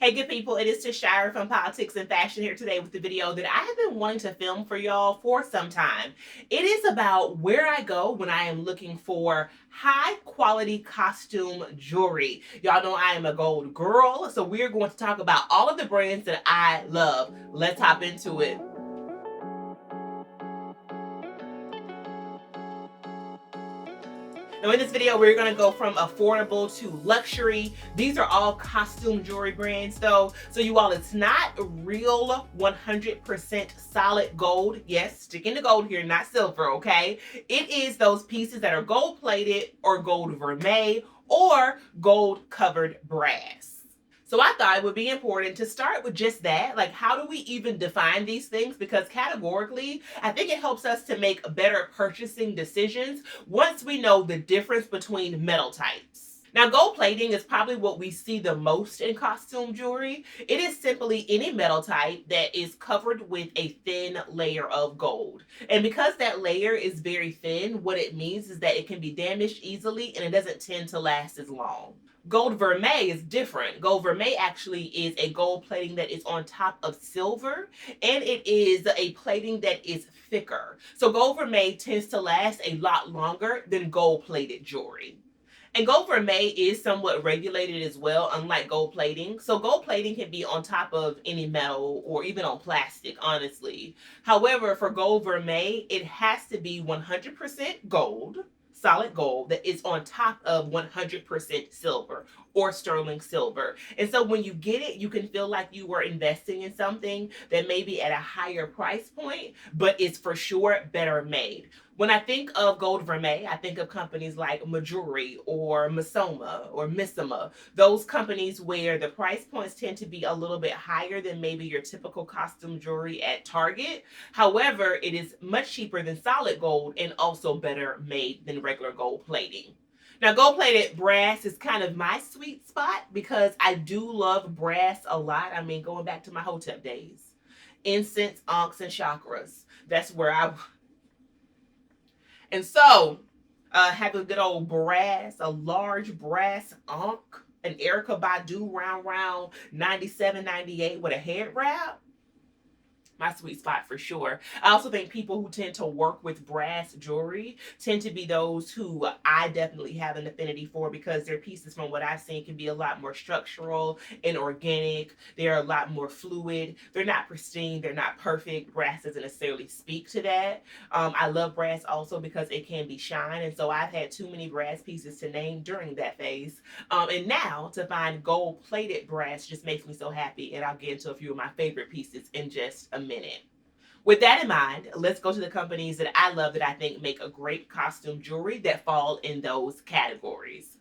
Hey good people, it is Tashira from Politics and Fashion here today with the video that I have been wanting to film for y'all for some time. It is about where I go when I am looking for high quality costume jewelry. Y'all know I am a gold girl, so we're going to talk about all of the brands that I love. Let's hop into it. Now in this video, we're gonna go from affordable to luxury. These are all costume jewelry brands though. So you all, it's not real 100% solid gold. Yes, sticking to gold here, not silver, okay? It is those pieces that are gold plated or gold vermeil or gold covered brass. So I thought it would be important to start with just that. Like, how do we even define these things? Because categorically, I think it helps us to make better purchasing decisions once we know the difference between metal types. Now, gold plating is probably what we see the most in costume jewelry. It is simply any metal type that is covered with a thin layer of gold. And because that layer is very thin, what it means is that it can be damaged easily and it doesn't tend to last as long. Gold vermeil is different. Gold vermeil actually is a gold plating that is on top of silver, and it is a plating that is thicker. So gold vermeil tends to last a lot longer than gold plated jewelry. And gold vermeil is somewhat regulated as well, unlike gold plating. So gold plating can be on top of any metal or even on plastic, honestly. However, for gold vermeil, it has to be 100% gold, solid gold, that is on top of 100% silver or sterling silver. And so when you get it, you can feel like you were investing in something that may be at a higher price point, but it's for sure better made. When I think of gold vermeil, I think of companies like Majuri or Missoma or Missima. Those companies where the price points tend to be a little bit higher than maybe your typical costume jewelry at Target. However, it is much cheaper than solid gold and also better made than regular gold plating. Now, gold plated brass is kind of my sweet spot because I do love brass a lot. I mean, going back to my Hotep days, incense, ankhs, and chakras. That's where I. And so, have a good old brass, a large brass ankh, an Erica Badu round 97, 98 with a head wrap. My sweet spot for sure. I also think people who tend to work with brass jewelry tend to be those who I definitely have an affinity for because their pieces, from what I've seen, can be a lot more structural and organic. They're a lot more fluid. They're not pristine. They're not perfect. Brass doesn't necessarily speak to that. I love brass also because it can be shine. And so I've had too many brass pieces to name during that phase. And now to find gold plated brass just makes me so happy. And I'll get into a few of my favorite pieces in just a minute. With that in mind, let's go to the companies that I love that I think make a great costume jewelry that fall in those categories.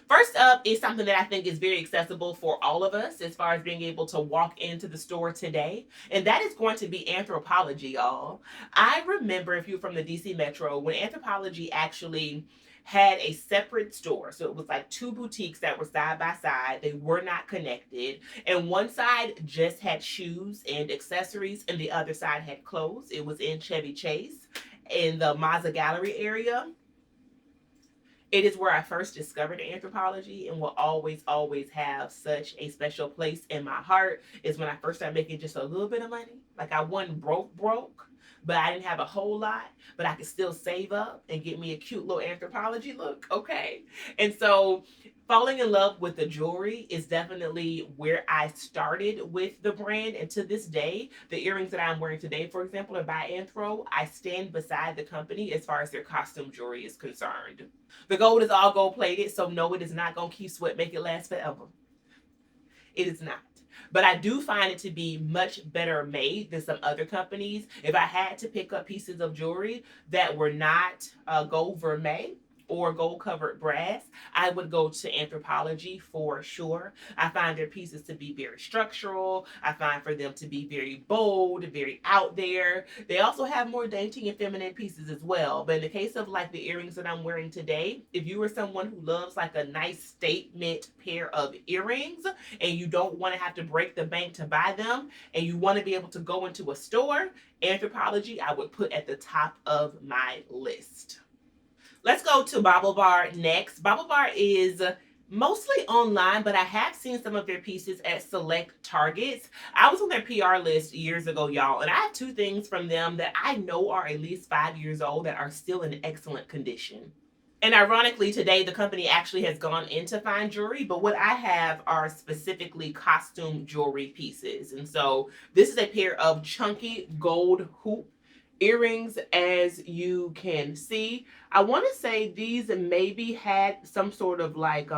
First up is something that I think is very accessible for all of us as far as being able to walk into the store today, and that is going to be Anthropology, y'all. I remember, if you're from the DC Metro, when Anthropology actually had a separate store. So it was like two boutiques that were side by side. They were not connected. And one side just had shoes and accessories, and the other side had clothes. It was in Chevy Chase in the Mazza Gallery area. It is where I first discovered Anthropology and will always, always have such a special place in my heart. Is when I first started making just a little bit of money. Like, I wasn't broke, but I didn't have a whole lot, but I could still save up and get me a cute little Anthropology look, okay? And so falling in love with the jewelry is definitely where I started with the brand. And to this day, the earrings that I'm wearing today, for example, are by Anthro. I stand beside the company as far as their costume jewelry is concerned. The gold is all gold plated, so no, it is not going to keep sweat, make it last forever. It is not. But I do find it to be much better made than some other companies. If I had to pick up pieces of jewelry that were not gold vermeil or gold covered brass, I would go to Anthropology for sure. I find their pieces to be very structural. I find for them to be very bold, very out there. They also have more dainty and feminine pieces as well. But in the case of like the earrings that I'm wearing today, if you are someone who loves like a nice statement pair of earrings and you don't want to have to break the bank to buy them and you want to be able to go into a store, Anthropology I would put at the top of my list. Let's go to Bauble Bar next. Bauble Bar is Mostly online, but I have seen some of their pieces at select Targets. I was on their PR list years ago, y'all, and I have two things from them that I know are at least 5 years old that are still in excellent condition. And ironically, today the company actually has gone into fine jewelry, but what I have are specifically costume jewelry pieces. And so this is a pair of chunky gold hoop earrings, as you can see. I want to say these maybe had some sort of like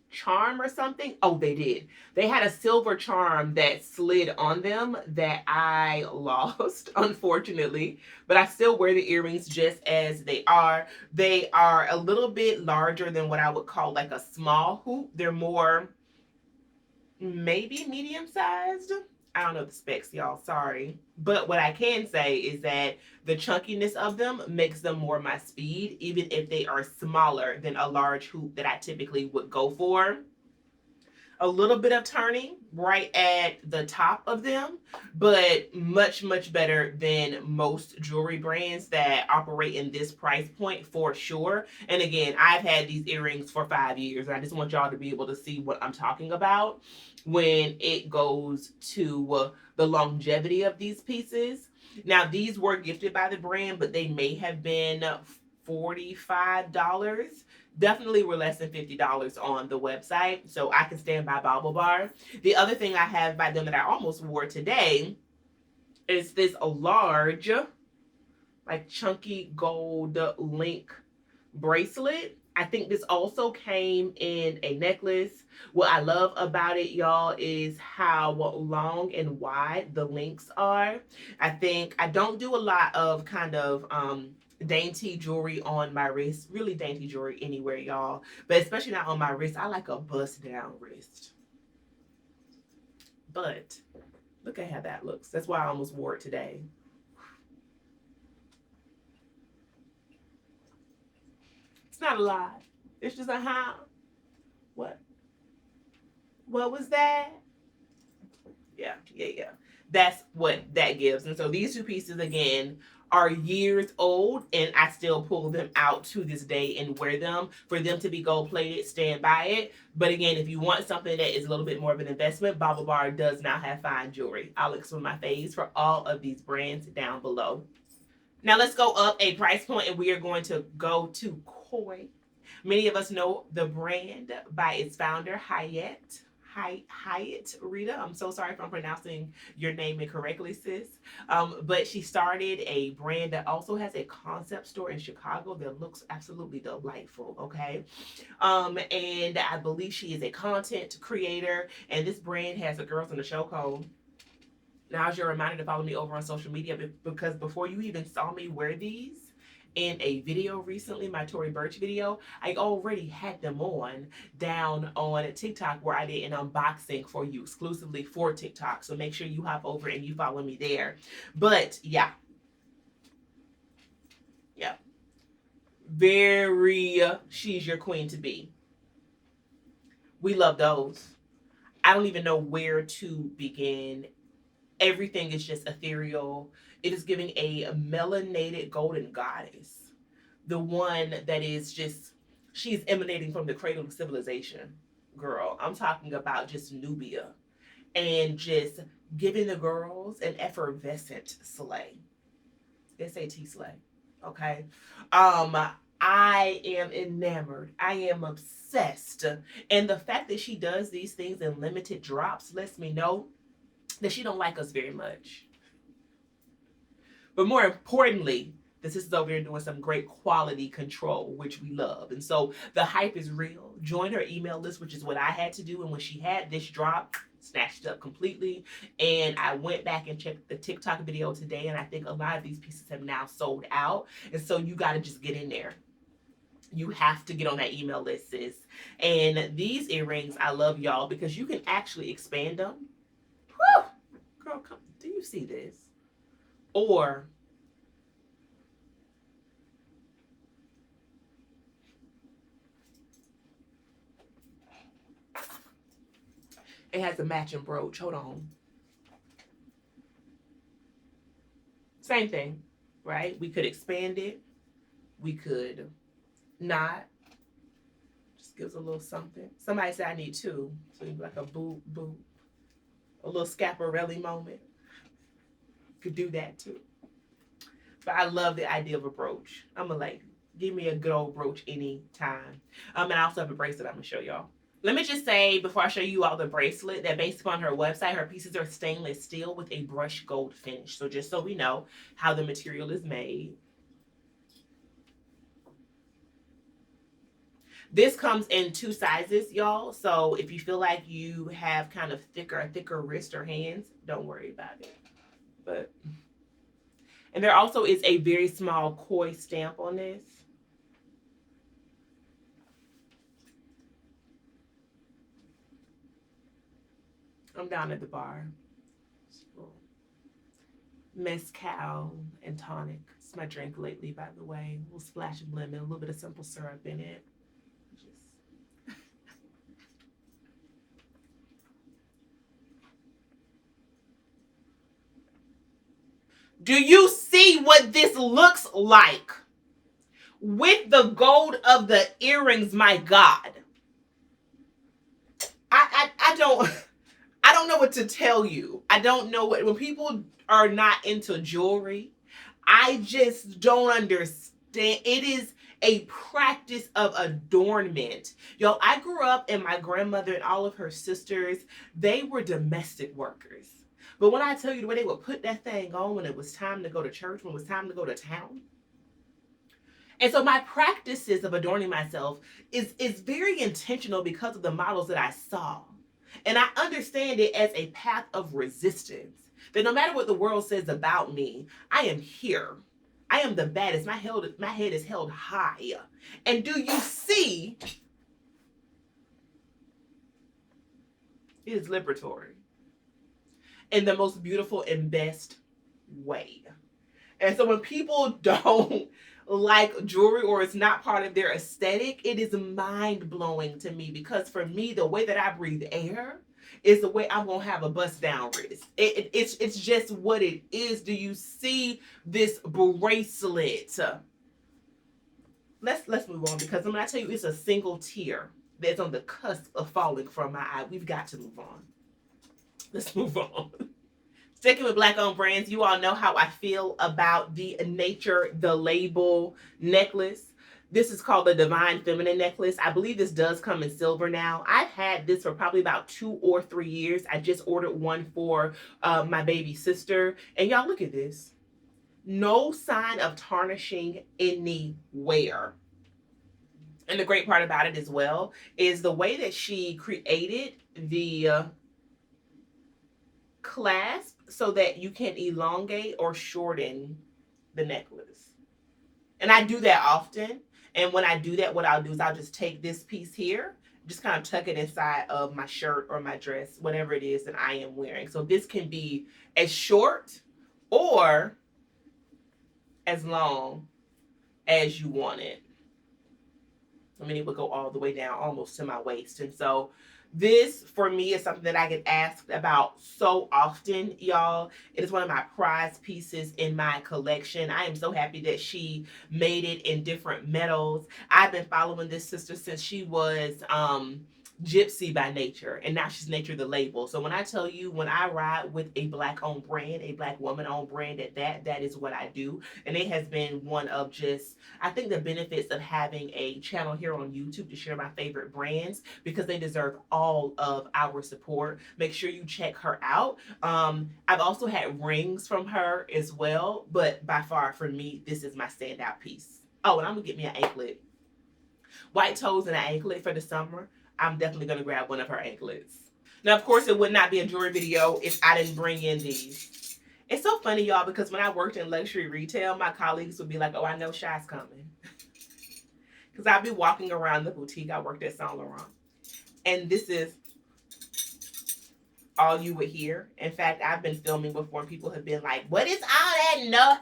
charm or something. Oh, they did. They had a silver charm that slid on them that I lost, unfortunately. But I still wear the earrings just as they are. They are a little bit larger than what I would call like a small hoop. They're more maybe medium sized. I don't know the specs, y'all. Sorry. But what I can say is that the chunkiness of them makes them more my speed, even if they are smaller than a large hoop that I typically would go for. A little bit of turning right at the top of them, but much, much better than most jewelry brands that operate in this price point for sure. And again, I've had these earrings for 5 years. I just want y'all to be able to see what I'm talking about when it goes to the longevity of these pieces. Now, these were gifted by the brand, but they may have been $45. Definitely were less than $50 on the website, so I can stand by Bauble Bar. The other thing I have by them that I almost wore today is this large, like chunky gold link bracelet. I think this also came in a necklace. What I love about it, y'all, is how long and wide the links are. I think I don't do a lot of kind of dainty jewelry on my wrist. Really dainty jewelry anywhere, y'all. But especially not on my wrist. I like a bust down wrist. But look at how that looks. That's why I almost wore it today. It's not a lie. It's just a how. What? What was that? Yeah. That's what that gives. And so these two pieces, again, are years old, and I still pull them out to this day and wear them. For them to be gold plated, stand by it. But again, if you want something that is a little bit more of an investment, Bauble Bar does not have fine jewelry. I'll explain my faves for all of these brands down below. Now let's go up a price point, and we are going to go to Koi. Many of us know the brand by its founder, Hyatt Rita. I'm so sorry if I'm pronouncing your name incorrectly, sis. But she started a brand that also has a concept store in Chicago that looks absolutely delightful, okay? And I believe she is a content creator, and this brand has a Girls in the Show code. Now's your reminder to follow me over on social media, because before you even saw me wear these in a video recently, my Tory Burch video, I already had them on down on TikTok, where I did an unboxing for you exclusively for TikTok. So make sure you hop over and you follow me there. But yeah. Very she's your queen to be. We love those. I don't even know where to begin. Everything is just ethereal. It is giving a melanated golden goddess. The one that is just, she's emanating from the cradle of civilization. Girl, I'm talking about just Nubia. And just giving the girls an effervescent slay. SAT slay. Okay. I am enamored. I am obsessed. And the fact that she does these things in limited drops lets me know that she don't like us very much. But more importantly, the sisters over here doing some great quality control, which we love. And so the hype is real. Join her email list, which is what I had to do. And when she had this drop, snatched it up completely. And I went back and checked the TikTok video today, and I think a lot of these pieces have now sold out. And so you got to just get in there. You have to get on that email list, sis. And these earrings, I love, y'all, because you can actually expand them. Whew! Girl, come, do you see this? Or it has a matching brooch. Hold on. Same thing, right? We could expand it. We could not. Just Gives a little something. Somebody said I need two. So like a boop, boop. A little Scaparelli moment. Could do that too. But I love the idea of a brooch. I'm a lady. Give me a good old brooch anytime. And I also have a bracelet I'm going to show y'all. Let me just say, before I show you all the bracelet, that based upon her website, her pieces are stainless steel with a brushed gold finish. So just so we know how the material is made. This comes in 2 sizes, y'all. So if you feel like you have kind of thicker wrist or hands, don't worry about it. But, and there also is a very small koi stamp on this. I'm down at the bar. Mezcal and tonic. It's my drink lately, by the way. A little splash of lemon, a little bit of simple syrup in it. Do you see what this looks like? With the gold of the earrings, my God. I don't know what to tell you. I don't know what, when people are not into jewelry, I just don't understand. It is a practice of adornment. Yo, I grew up and my grandmother and all of her sisters, they were domestic workers. But when I tell you the way they would put that thing on when it was time to go to church, when it was time to go to town. And so my practices of adorning myself is very intentional because of the models that I saw. And I understand it as a path of resistance. That no matter what the world says about me, I am here. I am the baddest. My head is held high. And do you see? It is liberatory. In the most beautiful and best way. And so when people don't like jewelry or it's not part of their aesthetic, it is mind-blowing to me, because for me, the way that I breathe air is the way I'm going to have a bust down wrist. It's just what it is. Do you see this bracelet? Let's move on, because when I tell you it's a single tear that's on the cusp of falling from my eye, we've got to move on. Let's move on. Sticking with Black-owned brands, you all know how I feel about the Nature the Label necklace. This is called the Divine Feminine necklace. I believe this does come in silver now. I've had this for probably about 2 or 3 years. I just ordered one for my baby sister. And y'all, look at this. No sign of tarnishing anywhere. And the great part about it as well is the way that she created the clasp so that you can elongate or shorten the necklace. And I do that often. And when I do that, what I'll do is I'll just take this piece here, just kind of tuck it inside of my shirt or my dress, whatever it is that I am wearing. So this can be as short or as long as you want it. I mean, it would go all the way down almost to my waist. And so this, for me, is something that I get asked about so often, y'all. It is one of my prized pieces in my collection. I am so happy that she made it in different metals. I've been following this sister since she was Gypsy by nature, and now she's Nature the Label. So when I tell you, when I ride with a Black-owned brand, a Black woman-owned brand, that is what I do. And it has been one of just, I think, the benefits of having a channel here on YouTube to share my favorite brands, because they deserve all of our support. Make sure you check her out. I've also had rings from her as well, but by far, for me, this is my standout piece. Oh, and I'm gonna get me an anklet. White toes and an anklet for the summer. I'm definitely going to grab one of her anklets. Now, of course, it would not be a jewelry video if I didn't bring in these. It's so funny, y'all, because when I worked in luxury retail, my colleagues would be like, oh, I know Shy's coming. Because I'd be walking around the boutique. I worked at Saint Laurent. And this is all you would hear. In fact, I've been filming before and people have been like, what is all that? No,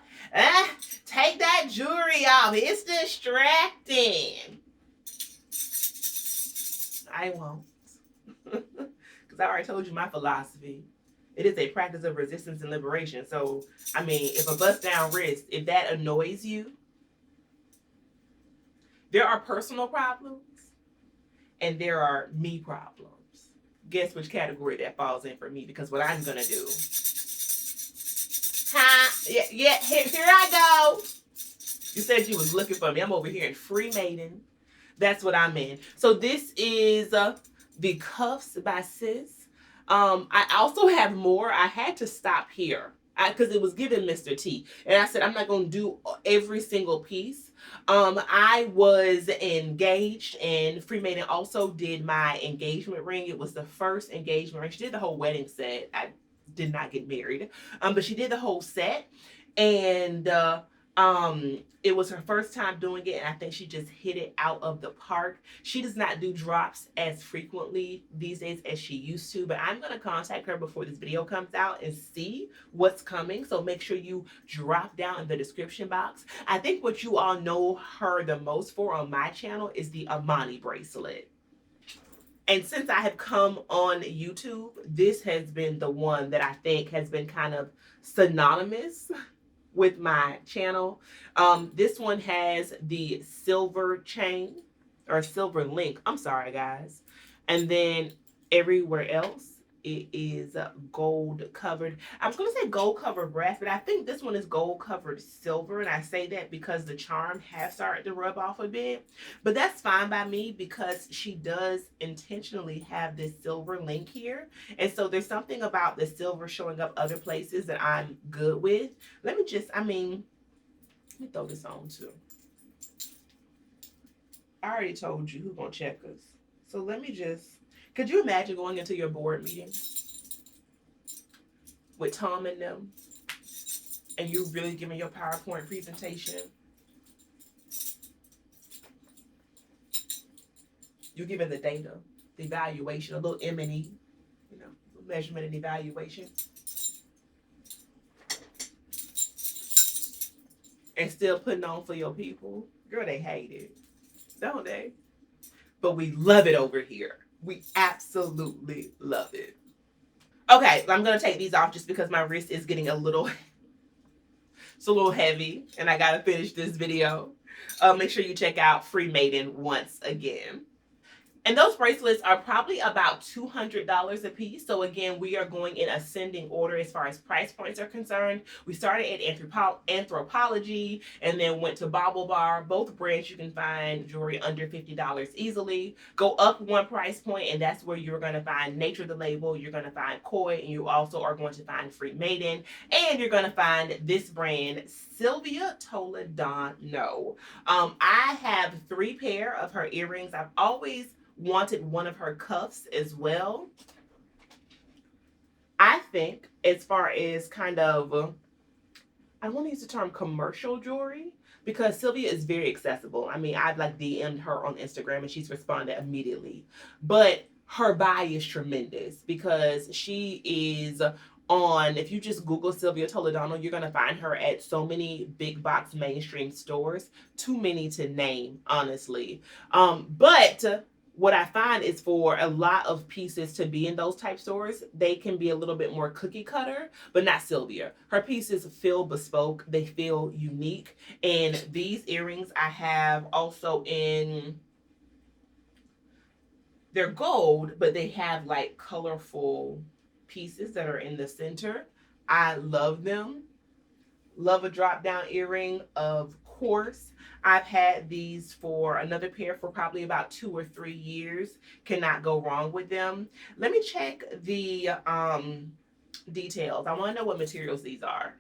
take that jewelry off. It's distracting. I won't. Because I already told you my philosophy. It is a practice of resistance and liberation. So, I mean, if a bust down wrist, if that annoys you, there are personal problems and there are me problems. Guess which category that falls in for me, because what I'm gonna do. Yeah, here I go. You said you was looking for me. I'm over here in Free Maiden. That's what I'm in. So this is the Cuffs by Sis. I also have more. I had to stop here because it was given Mr. T. And I said, I'm not going to do every single piece. I was engaged, and Free Maiden also did my engagement ring. It was the first engagement ring. She did the whole wedding set. I did not get married. But she did the whole set. And it was her first time doing it, and I think she just hit it out of the park. She does not do drops as frequently these days as she used to, but I'm going to contact her before this video comes out and see what's coming. So make sure you drop down in the description box. I think what you all know her the most for on my channel is the Amani bracelet. And since I have come on YouTube, this has been the one that I think has been kind of synonymous with my channel. This one has the silver chain or silver link. I'm sorry, guys. And then everywhere else, it is gold covered. I was going to say gold covered brass, but I think this one is gold covered silver. And I say that because the charm has started to rub off a bit. But that's fine by me because she does intentionally have this silver link here. And so there's something about the silver showing up other places that I'm good with. Let me throw this on too. I already told you who's going to check us. So let me could you imagine going into your board meeting with Tom and them, and you really giving your PowerPoint presentation? You're giving the data, the evaluation, a little M&E, measurement and evaluation. And still putting on for your people. Girl, they hate it, don't they? But we love it over here. We absolutely love it. Okay, I'm going to take these off just because my wrist is getting a little heavy, and I got to finish this video. Make sure you check out Free Maiden once again. And those bracelets are probably about $200 a piece. So again, we are going in ascending order as far as price points are concerned. We started at Anthropology and then went to Bauble Bar. Both brands you can find jewelry under $50 easily. Go up one price point, and that's where you're going to find Nature the Label. You're going to find Koi, and you also are going to find Free Maiden. And you're going to find this brand, Sylvia Toledano. I have 3 pair of her earrings. I've always wanted one of her cuffs as well. I think as far as kind of, I don't want to use the term commercial jewelry, because Sylvia is very accessible. I mean, I've DM'd her on Instagram and she's responded immediately. But her buy is tremendous because she is on, if you just Google Sylvia Toledano, you're going to find her at so many big box mainstream stores. Too many to name, honestly. But what I find is for a lot of pieces to be in those type stores, they can be a little bit more cookie cutter, but not Sylvia. Her pieces feel bespoke. They feel unique. And these earrings I have also in, they're gold, but they have colorful pieces that are in the center. I love them. Love a drop down earring, of course. I've had these for another pair for probably about 2 or 3 years. Cannot go wrong with them. Let me check the details. I want to know what materials these are.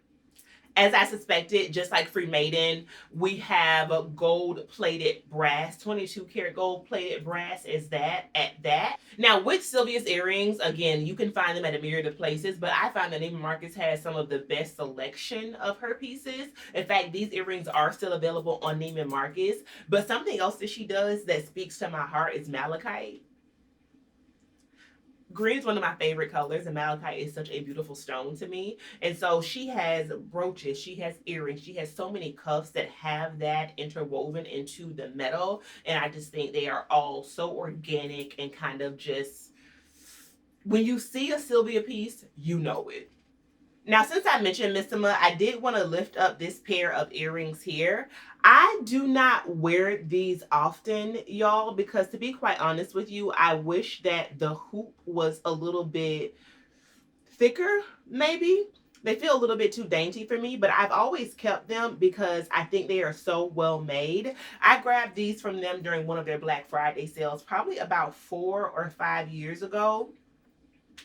As I suspected, just like Free Maiden, we have a gold-plated brass, 22 karat gold-plated brass is that at that. Now, with Sylvia's earrings, again, you can find them at a myriad of places, but I found that Neiman Marcus has some of the best selection of her pieces. In fact, these earrings are still available on Neiman Marcus. But something else that she does that speaks to my heart is malachite. Green is one of my favorite colors, and malachite is such a beautiful stone to me. And so she has brooches, she has earrings, she has so many cuffs that have that interwoven into the metal. And I just think they are all so organic and kind of just, when you see a Sylvia piece, you know it. Now, since I mentioned Missima, I did want to lift up this pair of earrings here. I do not wear these often, y'all, because to be quite honest with you, I wish that the hoop was a little bit thicker, maybe. They feel a little bit too dainty for me, but I've always kept them because I think they are so well made. I grabbed these from them during one of their Black Friday sales, probably about 4 or 5 years ago.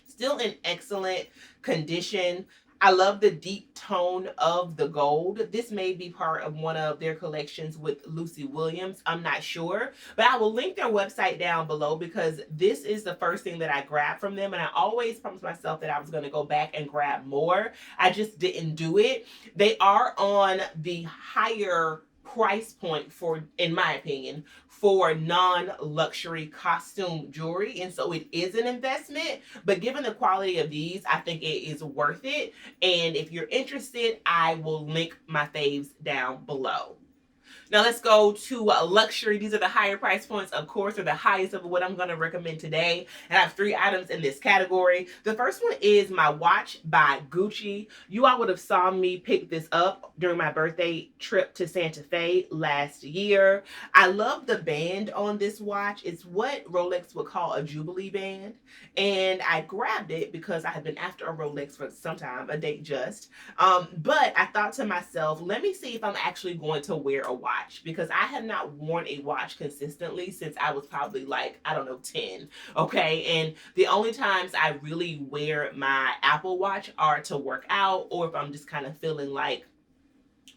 Still in excellent condition. I love the deep tone of the gold. This may be part of one of their collections with Lucy Williams. I'm not sure, but I will link their website down below because this is the first thing that I grabbed from them. And I always promised myself that I was going to go back and grab more. I just didn't do it. They are on the higher price point for, in my opinion, for non-luxury costume jewelry. And so it is an investment, but given the quality of these, I think it is worth it. And if you're interested, I will link my faves down below. Now let's go to luxury. These are the higher price points, of course, or the highest of what I'm going to recommend today. And I have 3 items in this category. The first one is my watch by Gucci. You all would have saw me pick this up during my birthday trip to Santa Fe last year. I love the band on this watch. It's what Rolex would call a Jubilee band. And I grabbed it because I had been after a Rolex for some time, a date just. But I thought to myself, let me see if I'm actually going to wear a watch, because I have not worn a watch consistently since I was probably like, I don't know, 10. Okay. And the only times I really wear my Apple Watch are to work out, or if I'm just kind of feeling like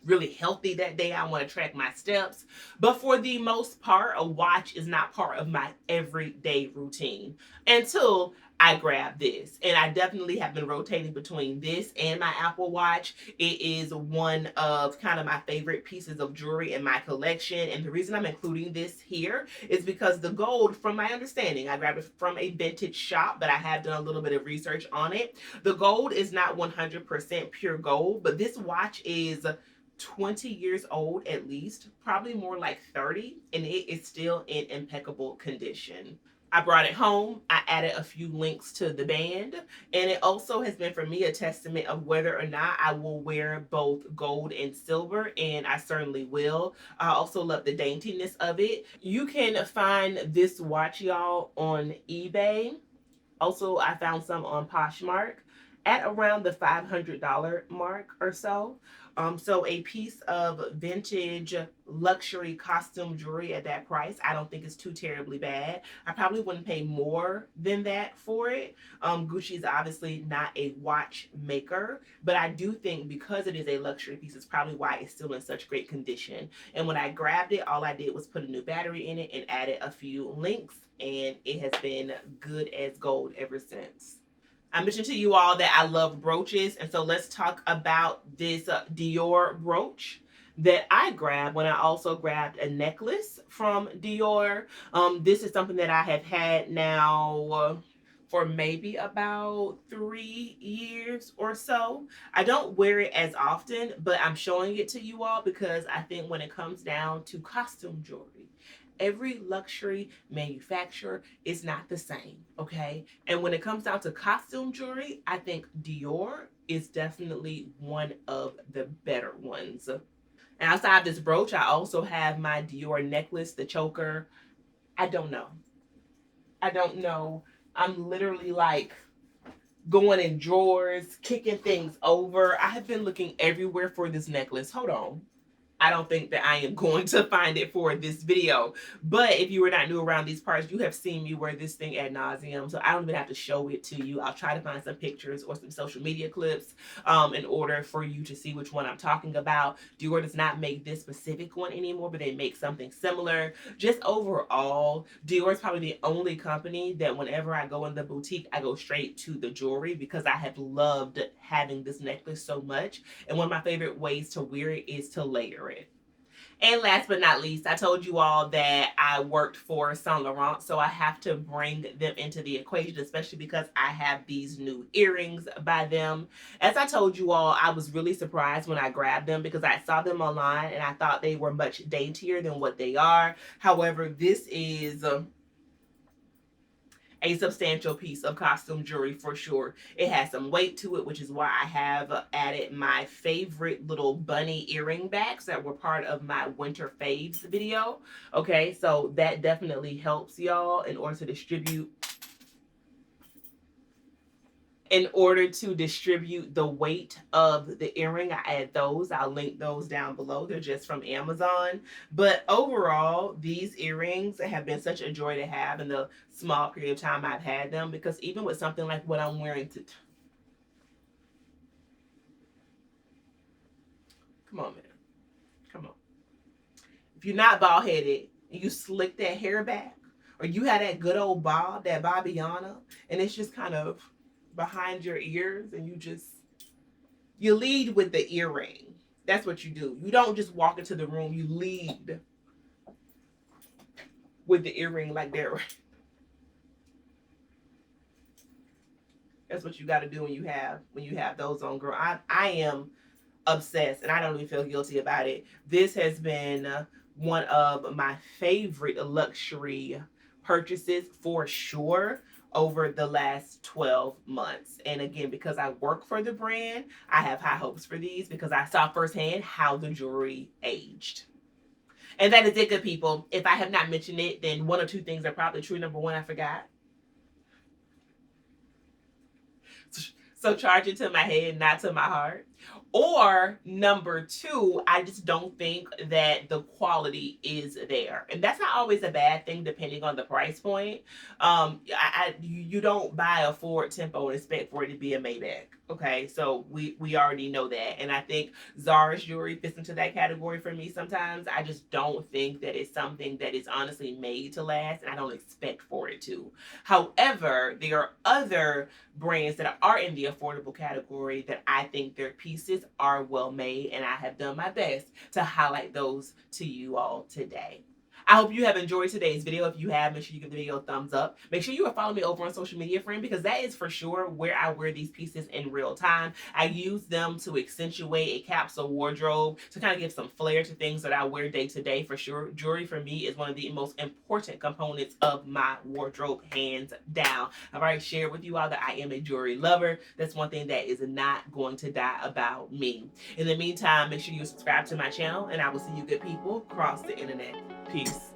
really healthy that day, I want to track my steps. But for the most part, a watch is not part of my everyday routine until I grab this. And I definitely have been rotating between this and my Apple Watch. It is one of kind of my favorite pieces of jewelry in my collection. And the reason I'm including this here is because the gold, from my understanding, I grabbed it from a vintage shop, but I have done a little bit of research on it. The gold is not 100% pure gold, but this watch is 20 years old at least, probably more like 30, and it is still in impeccable condition. I brought it home. I added a few links to the band, and it also has been for me a testament of whether or not I will wear both gold and silver, and I certainly will. I also love the daintiness of it. You can find this watch, y'all, on eBay. Also, I found some on Poshmark at around the $500 mark or so. So a piece of vintage luxury costume jewelry at that price, I don't think it's too terribly bad. I probably wouldn't pay more than that for it. Gucci is obviously not a watch maker, but I do think because it is a luxury piece, it's probably why it's still in such great condition. And when I grabbed it, all I did was put a new battery in it and added a few links, and it has been good as gold ever since. I mentioned to you all that I love brooches, and so let's talk about this Dior brooch that I grabbed when I also grabbed a necklace from Dior. This is something that I have had now for maybe about 3 years or so. I don't wear it as often, but I'm showing it to you all because I think when it comes down to costume jewelry, every luxury manufacturer is not the same, okay? And when it comes down to costume jewelry, I think Dior is definitely one of the better ones. And outside of this brooch, I also have my Dior necklace, the choker. I don't know. I don't know. I'm literally like going in drawers, kicking things over. I have been looking everywhere for this necklace. Hold on. I don't think that I am going to find it for this video. But if you were not new around these parts, you have seen me wear this thing ad nauseum. So I don't even have to show it to you. I'll try to find some pictures or some social media clips in order for you to see which one I'm talking about. Dior does not make this specific one anymore, but they make something similar. Just overall, Dior is probably the only company that whenever I go in the boutique, I go straight to the jewelry because I have loved having this necklace so much. And one of my favorite ways to wear it is to layer it. And last but not least, I told you all that I worked for Saint Laurent, so I have to bring them into the equation, especially because I have these new earrings by them. As I told you all, I was really surprised when I grabbed them because I saw them online and I thought they were much daintier than what they are. However, this is a substantial piece of costume jewelry for sure. It has some weight to it, which is why I have added my favorite little bunny earring backs that were part of my winter faves video. Okay, so that definitely helps y'all in order to distribute the weight of the earring. I add those. I'll link those down below. They're just from Amazon. But overall, these earrings have been such a joy to have in the small period of time I've had them, because even with something like what I'm wearing to... Come on, man. Come on. If you're not bald headed and you slick that hair back, or you had that good old bob, that Bobbiana, and it's just kind of behind your ears, and you lead with the earring. That's what you do. You don't just walk into the room, you lead with the earring like that. That's what you got to do when you have those on, girl. I am obsessed, and I don't even feel guilty about it. This has been one of my favorite luxury purchases for sure over the last 12 months. And again, because I work for the brand, I have high hopes for these because I saw firsthand how the jewelry aged. And that is it, good people. If I have not mentioned it, then one or two things are probably true. Number one, I forgot. So charge it to my head, not to my heart. Or number two, I just don't think that the quality is there. And that's not always a bad thing depending on the price point. You don't buy a Ford Tempo and expect for it to be a Maybach. Okay, so we already know that. And I think Zara's jewelry fits into that category for me sometimes. I just don't think that it's something that is honestly made to last, and I don't expect for it to. However, there are other brands that are in the affordable category that I think their pieces are well made, and I have done my best to highlight those to you all today. I hope you have enjoyed today's video. If you have, make sure you give the video a thumbs up. Make sure you are following me over on social media, friend, because that is for sure where I wear these pieces in real time. I use them to accentuate a capsule wardrobe, to kind of give some flair to things that I wear day to day for sure. Jewelry for me is one of the most important components of my wardrobe, hands down. I've already shared with you all that I am a jewelry lover. That's one thing that is not going to die about me. In the meantime, make sure you subscribe to my channel, and I will see you good people across the internet. Peace.